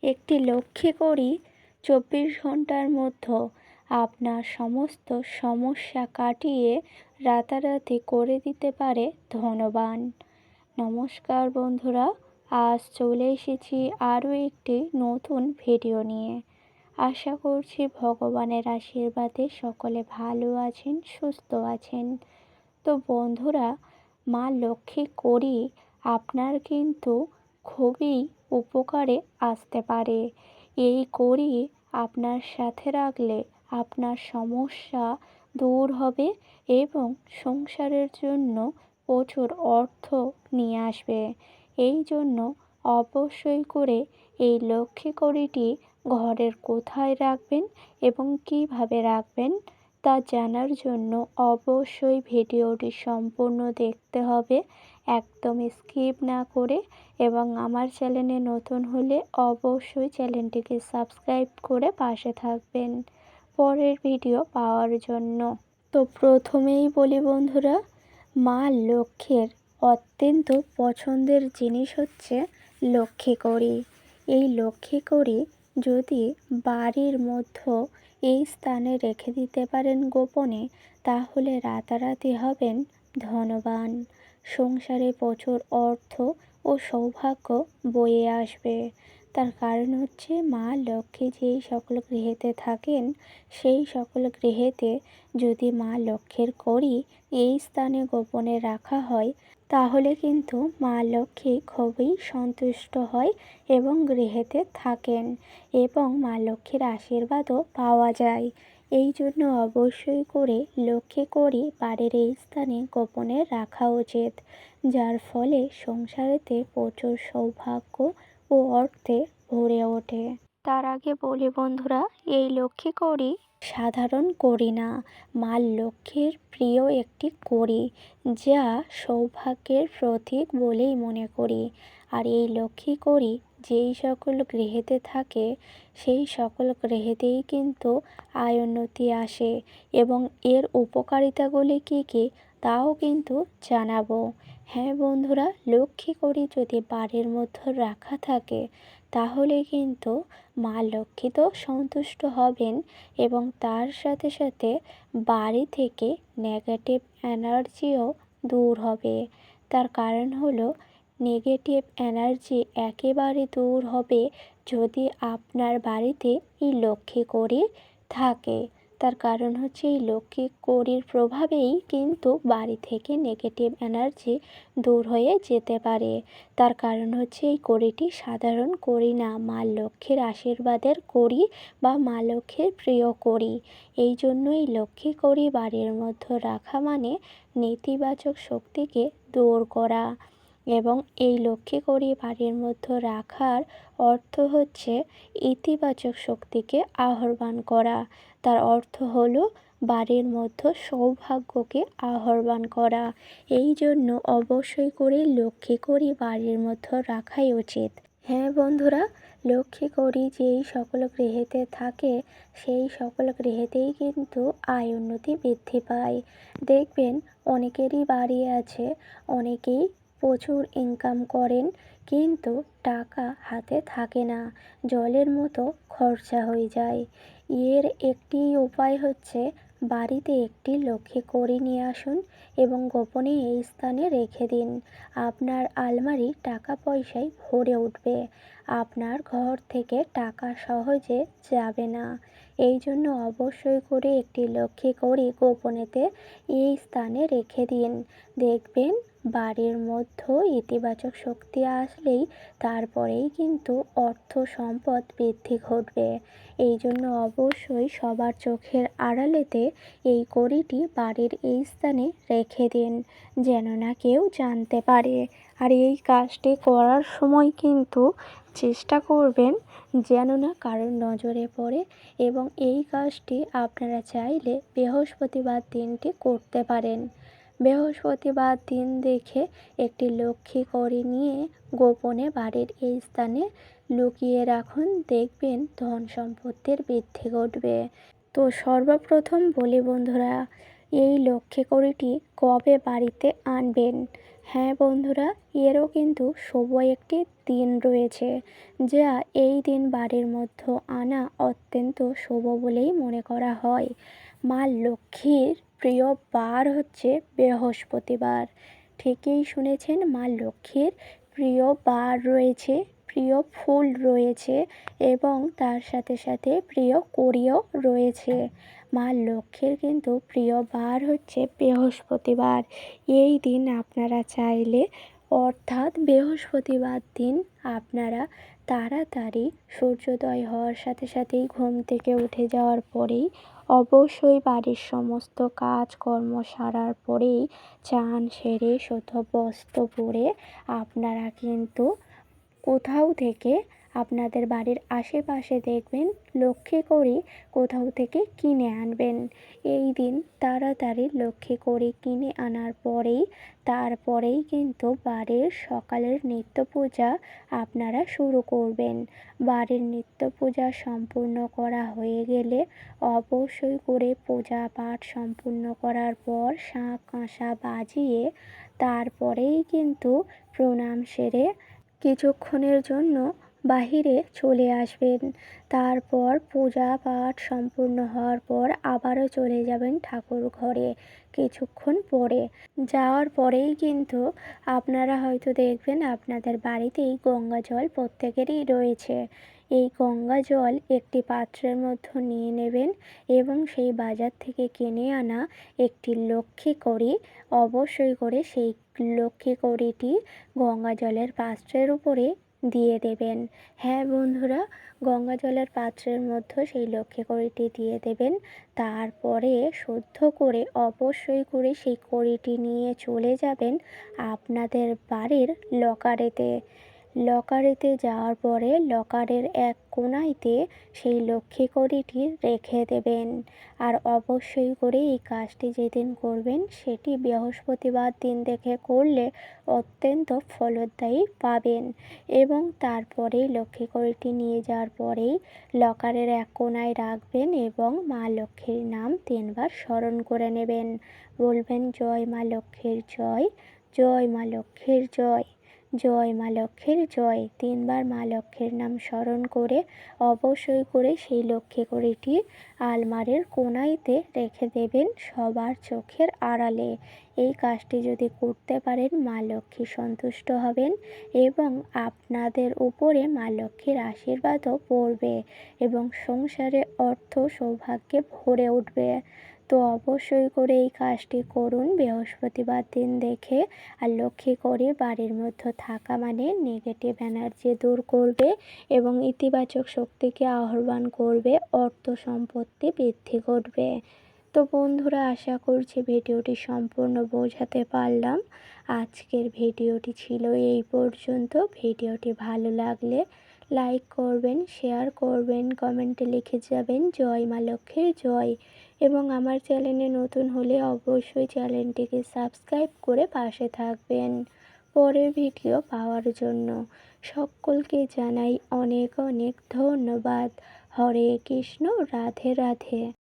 একটি লক্ষ্মী করি 24 ঘন্টার মধ্যে আপনার সমস্ত সমস্যা কাটিয়ে রাতারাতি করে দিতে পারে ধনবান। নমস্কার বন্ধুরা, আজ চলে এসেছি আরও একটি নতুন ভিডিও নিয়ে। আশা করছি ভগবানের আশীর্বাদে সকলে ভালো আছেন, সুস্থ আছেন। তো বন্ধুরা, মা লক্ষ্মী করি আপনার কিন্তু খুবই উপকারে আসতে পারে। এই করি আপনার সাথে রাখলে আপনার সমস্যা দূর হবে এবং সংসারের জন্য প্রচুর অর্থ নিয়ে আসবে। এই জন্য অবশ্যই করে এই লক্ষ্মী কড়িটি ঘরের কোথায় রাখবেন এবং কিভাবে রাখবেন তা জানার জন্য অবশ্যই ভিডিওটি সম্পূর্ণ দেখতে হবে, একদম স্কিপ না করে। এবং আমার চ্যানেলে নতুন হলে অবশ্যই চ্যানেলটিকে সাবস্ক্রাইব করে পাশে থাকবেন পরের ভিডিও পাওয়ার জন্য। তো প্রথমেই বলি বন্ধুরা, মা লক্ষ্মীর অত্যন্ত পছন্দের জিনিস হচ্ছে লক্ষ্মী কড়ি। এই লক্ষ্মী কড়ি যদি বাড়ির মধ্যে এই স্থানে রেখে দিতে পারেন গোপনে, তাহলে রাতারাতি হবেন ধনবান। সংসারে প্রচুর অর্থ ও সৌভাগ্য বয়ে আসবে। তার কারণ হচ্ছে মা লক্ষ্মী যেই সকল গৃহেতে থাকেন, সেই সকল গৃহেতে যদি মা লক্ষ্মীর কড়ি এই স্থানে গোপনে রাখা হয়, তাহলে কিন্তু মা লক্ষ্মী খুবই সন্তুষ্ট হয় এবং গৃহেতে থাকেন এবং মা লক্ষ্মীর আশীর্বাদও পাওয়া যায়। এই জন্য অবশ্যই করে লক্ষ্মী কড়ি বাড়ির এই স্থানে গোপনে রাখা উচিত, যার ফলে সংসারেতে প্রচুর সৌভাগ্য ও অর্থে ভরে ওঠে। তার আগে বলি বন্ধুরা, এই লক্ষ্মী কড়ি সাধারণ কড়ি না, মা লক্ষ্মীর প্রিয় একটি কড়ি, যা সৌভাগ্যের প্রতীক বলেই মনে করি। আর এই লক্ষ্মী কড়ি যেই সকল গৃহেতে থাকে, সেই সকল গৃহেতেই কিন্তু আয় উন্নতি আসে এবং এর উপকারিতাগুলি কী কী তাও কিন্তু জানাবো। হ্যাঁ বন্ধুরা, লক্ষ্মী কড়ি যদি বাড়ির মধ্যে রাখা থাকে, তাহলে কিন্তু মা লক্ষ্মী তো সন্তুষ্ট হবেন এবং তার সাথে সাথে বাড়ি থেকে নেগেটিভ এনার্জিও দূর হবে। তার কারণ হলো, নেগেটিভ এনার্জি একেবারে দূর হবে যদি আপনার বাড়িতে এই লক্ষ্মী কড়ি থাকে। তার কারণ হচ্ছে এই লক্ষ্মী কড়ির প্রভাবেই কিন্তু বাড়ি থেকে নেগেটিভ এনার্জি দূর হয়ে যেতে পারে। তার কারণ হচ্ছে এই কড়িটি সাধারণ কড়ি না, মা লক্ষ্মীর আশীর্বাদের কড়ি বা মা লক্ষ্মীর প্রিয় কড়ি। এই জন্যই লক্ষ্মী কড়ি বাড়ির মধ্যে রাখা মানে নেতিবাচক শক্তিকে দূর করা। এবং এই লক্ষ্মী কড়ি বাড়ির মধ্যে রাখার অর্থ হচ্ছে ইতিবাচক শক্তিকে আহ্বান করা। তার অর্থ হলো বাড়ির মধ্যে সৌভাগ্যকে আহ্বান করা। এই জন্য অবশ্যই করে লক্ষ্মী কড়ি বাড়ির মধ্যে রাখাই উচিত। হ্যাঁ বন্ধুরা, লক্ষ্মী কড়ি যেই সকল গৃহেতে থাকে, সেই সকল গৃহেতেই কিন্তু আয় উন্নতি বৃদ্ধি পায়। দেখবেন অনেকেরই বাড়ি আছে, অনেকেই প্রচুর ইনকাম করেন, কিন্তু টাকা হাতে থাকে না, জলের মতো খরচা হয়ে যায়। এর একটি উপায় হচ্ছে বাড়িতে একটি লক্ষ্মী কড়ি নিয়ে আসুন এবং গোপনে এই স্থানে রেখে দিন। আপনার আলমারি টাকা পয়সায় ভরে উঠবে, আপনার ঘর থেকে টাকা সহজে যাবে না। এই জন্য অবশ্যই করে একটি লক্ষ্মী কড়ি গোপনেতে এই স্থানে রেখে দিন। দেখবেন বাড়ির মধ্যে ইতিবাচক শক্তি আসলেই তারপরেই কিন্তু অর্থ সম্পদ বৃদ্ধি ঘটবে। এই জন্য অবশ্যই সবার চোখের আড়ালেতে এই কড়িটি বাড়ির এই স্থানে রেখে দিন, যেন না কেউ জানতে পারে। আর এই কাজটি করার সময় কিন্তু চেষ্টা করবেন যেন না কারোর নজরে পড়ে। এবং এই কাজটি আপনারা চাইলে বৃহস্পতিবার দিনটি করতে পারেন। বৃহস্পতিবার দিন দেখে একটি লক্ষ্মী কড়ি নিয়ে গোপনে বাড়ির এই স্থানে লুকিয়ে রাখুন, দেখবেন ধন সম্পত্তির বৃদ্ধি ঘটবে। তো সর্বপ্রথম বলি বন্ধুরা, এই লক্ষ্মী কড়িটি কবে বাড়িতে আনবেন। হ্যাঁ বন্ধুরা, এরও কিন্তু শুভ একটি দিন রয়েছে, যা এই দিন বাড়ির মধ্যে আনা অত্যন্ত শুভ বলেই মনে করা হয়। মা লক্ষ্মীর প্রিয় বার হচ্ছে বৃহস্পতিবার। ঠিকই শুনেছেন, মা লক্ষ্মীর প্রিয় বার রয়েছে, প্রিয় ফুল রয়েছে এবং তার সাথে সাথে প্রিয় কড়িও রয়েছে। মা লক্ষ্মীর কিন্তু প্রিয় বার হচ্ছে বৃহস্পতিবার। এই দিন আপনারা চাইলে, অর্থাৎ বৃহস্পতিবার দিন আপনারা তাড়াতাড়ি সূর্যোদয় হওয়ার সাথে সাথেই ঘুম থেকে উঠে যাওয়ার পরেই অবশ্যই বাড়ির সমস্ত কাজকর্ম সারার পরেই চান সেরে শুদ্ধ বস্ত্র পরে আপনারা কিন্তু কোথাও থেকে, আপনাদের বাড়ির আশেপাশে দেখবেন লক্ষ্মী কড়ি কোথাও থেকে কিনে আনবেন। এই দিন তাড়াতাড়ি লক্ষ্মী কড়ি কিনে আনার পরেই তারপরেই কিন্তু বাড়ির সকালের নিত্য পূজা আপনারা শুরু করবেন। বাড়ির নিত্য পূজা সম্পূর্ণ করা হয়ে গেলে অবশ্যই করে পূজা পাঠ সম্পূর্ণ করার পর শাঁখ কাঁসা বাজিয়ে তারপরেই কিন্তু প্রণাম সেরে কিছুক্ষণের জন্য বাহিরে চলে আসবেন। তারপর পূজা পাঠ সম্পূর্ণ হওয়ার পর আবারও চলে যাবেন ঠাকুর ঘরে। কিছুক্ষণ পরে যাওয়ার পরেই কিন্তু আপনারা হয়তো দেখবেন আপনাদের বাড়িতেই গঙ্গা জল প্রত্যেকেরই রয়েছে। এই গঙ্গা জল একটি পাত্রের মধ্যে নিয়ে নেবেন এবং সেই বাজার থেকে কিনে আনা একটি লক্ষ্মী কড়ি অবশ্যই করে সেই লক্ষ্মী কড়িটি গঙ্গা জলের পাত্রের উপরে দিয়ে দেবেন। হ্যাঁ বন্ধুরা, গঙ্গা জলের পাত্রের মধ্যে সেই লক্ষ্মী কড়িটি দিয়ে দেবেন। তারপরে শুদ্ধ করে অবশ্যই করে সেই কড়িটি নিয়ে চলে যাবেন আপনাদের বাড়ির লকারেতে। লকারেতে যাওয়ার পরে লকারের এক কোণাইতে সেই লক্ষ্মী কড়িটি রেখে দেবেন। আর অবশ্যই করে এই কাজটি যেদিন করবেন সেটি বৃহস্পতিবার দিন দেখে করলে অত্যন্ত ফলদায়ী পাবেন। এবং তারপরেই লক্ষ্মী কড়িটি নিয়ে যাওয়ার পরেই লকারের এক কোণায় রাখবেন এবং মা লক্ষ্মীর নাম 3 বার স্মরণ করে নেবেন। বলবেন, জয় মা লক্ষ্মীর জয়, জয় মা লক্ষ্মীর জয়, জয় মা লক্ষ্মীর জয়। 3 বার মা লক্ষ্মীর নাম স্মরণ করে অবশ্যই করে সেই লক্ষ্মী কড়িটি আলমারির কোণাইতে রেখে দেবেন সবার চোখের আড়ালে। এই কাজটি যদি করতে পারেন মা লক্ষ্মী সন্তুষ্ট হবেন এবং আপনাদের উপরে মা লক্ষ্মীর আশীর্বাদও পড়বে এবং সংসারে অর্থ সৌভাগ্যে ভরে উঠবে। তো অবশ্যই করে এই কাজটি করুন বৃহস্পতিবার দিন দেখে। আর লক্ষ্মী করে বাড়ির মধ্যে থাকা মানে নেগেটিভ এনার্জি দূর করবে এবং ইতিবাচক শক্তিকে আহ্বান করবে, অর্থ সম্পত্তি বৃদ্ধি ঘটবে। তো বন্ধুরা, আশা করছি ভিডিওটি সম্পূর্ণ বোঝাতে পারলাম। আজকের ভিডিওটি ছিল এই পর্যন্ত। ভিডিওটি ভালো লাগলে লাইক করবেন, শেয়ার করবেন, কমেন্টে লিখে যাবেন জয় মা লক্ষ্মীর জয়। এবং আমার চ্যানেলে নতুন হলে অবশ্যই চ্যানেলটিকে সাবস্ক্রাইব করে পাশে থাকবেন পরের ভিডিও পাওয়ার জন্য। সকলকে জানাই অনেক অনেক ধন্যবাদ। হরে কৃষ্ণ, রাধে রাধে।